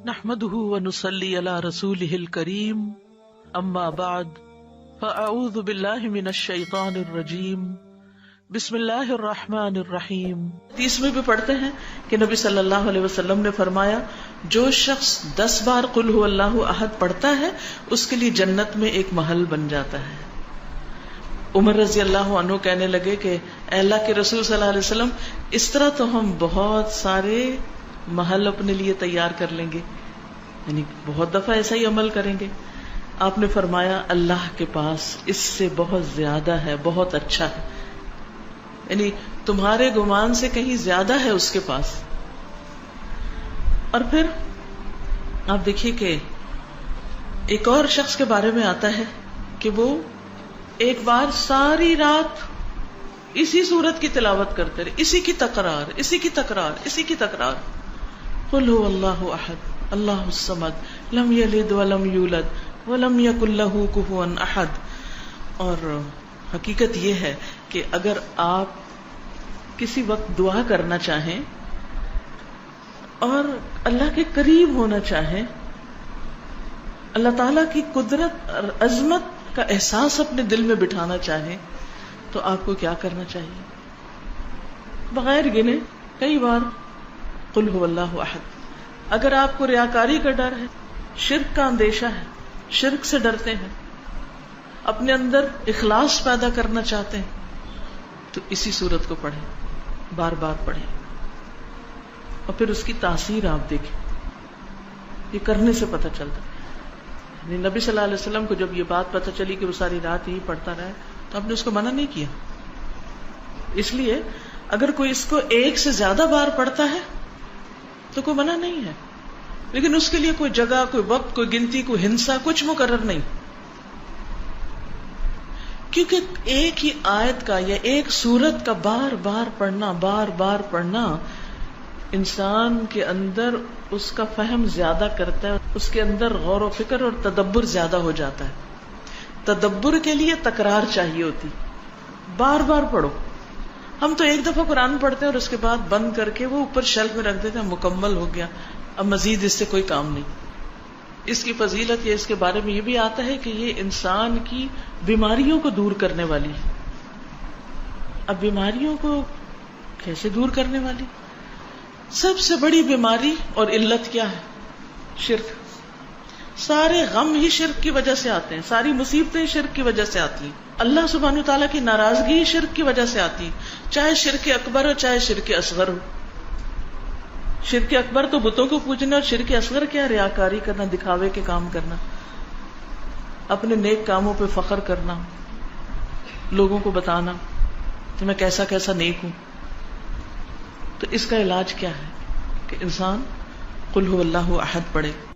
نحمده ونصلي على رسوله الكريم اما بعد فاعوذ باللہ من الشیطان الرجیم بسم اللہ الرحمن الرحیم۔ 30 میں بھی پڑھتے ہیں کہ نبی صلی اللہ علیہ وسلم نے فرمایا جو شخص 10 بار قل هو اللہ احد پڑھتا ہے اس کے لیے جنت میں ایک محل بن جاتا ہے۔ عمر رضی اللہ عنہ کہنے لگے کہ اے اللہ کے رسول صلی اللہ علیہ وسلم اس طرح تو ہم بہت سارے محل اپنے لیے تیار کر لیں گے، یعنی بہت دفعہ ایسا ہی عمل کریں گے۔ آپ نے فرمایا اللہ کے پاس اس سے بہت زیادہ ہے، بہت اچھا ہے، یعنی تمہارے گمان سے کہیں زیادہ ہے اس کے پاس۔ اور پھر آپ دیکھیے کہ ایک اور شخص کے بارے میں آتا ہے کہ وہ ایک بار ساری رات اسی سورت کی تلاوت کرتے رہے، اسی کی تکرار، اسی کی تکرار، اسی کی تکرار، قل هو اللہ احد اللہ الصمد لم یلد ولم یولد ولم یکن لہ کفوا احد۔ اور حقیقت یہ ہے کہ اگر آپ کسی وقت دعا کرنا چاہیں اور اللہ کے قریب ہونا چاہیں، اللہ تعالی کی قدرت اور عظمت کا احساس اپنے دل میں بٹھانا چاہیں تو آپ کو کیا کرنا چاہیے؟ بغیر گنے کئی بار قل هو اللہ احد۔ اگر آپ کو ریاکاری کا ڈر ہے، شرک کا اندیشہ ہے، شرک سے ڈرتے ہیں، اپنے اندر اخلاص پیدا کرنا چاہتے ہیں تو اسی صورت کو پڑھیں، بار بار پڑھیں، اور پھر اس کی تاثیر آپ دیکھیں، یہ کرنے سے پتہ چلتا ہے۔ نبی صلی اللہ علیہ وسلم کو جب یہ بات پتہ چلی کہ وہ ساری رات ہی پڑھتا رہا تو آپ نے اس کو منع نہیں کیا۔ اس لیے اگر کوئی اس کو ایک سے زیادہ بار پڑھتا ہے تو کوئی منع نہیں ہے، لیکن اس کے لیے کوئی جگہ، کوئی وقت، کوئی گنتی، کوئی ہنسا کچھ مقرر نہیں، کیونکہ ایک ہی آیت کا یا ایک سورت کا بار بار پڑھنا انسان کے اندر اس کا فہم زیادہ کرتا ہے، اس کے اندر غور و فکر اور تدبر زیادہ ہو جاتا ہے۔ تدبر کے لیے تکرار چاہیے ہوتی، بار بار پڑھو۔ ہم تو ایک دفعہ قرآن پڑھتے ہیں اور اس کے بعد بند کر کے وہ اوپر شیلف میں رکھ دیتے ہیں، مکمل ہو گیا، اب مزید اس سے کوئی کام نہیں۔ اس کی فضیلت یا اس کے بارے میں یہ بھی آتا ہے کہ یہ انسان کی بیماریوں کو دور کرنے والی ہے۔ اب بیماریوں کو کیسے دور کرنے والی؟ سب سے بڑی بیماری اور علت کیا ہے؟ شرک۔ سارے غم ہی شرک کی وجہ سے آتے ہیں، ساری مصیبتیں شرک کی وجہ سے آتی ہیں، اللہ سبحانہ وتعالیٰ کی ناراضگی شرک کی وجہ سے آتی، چاہے شرک اکبر ہو چاہے شرک اصغر ہو۔ شرک اکبر تو بتوں کو پوجنا، اور شرک اصغر کیا؟ ریاکاری کرنا، دکھاوے کے کام کرنا، اپنے نیک کاموں پہ فخر کرنا، لوگوں کو بتانا کہ میں کیسا کیسا نیک ہوں۔ تو اس کا علاج کیا ہے کہ انسان قل هو اللہ احد پڑھے۔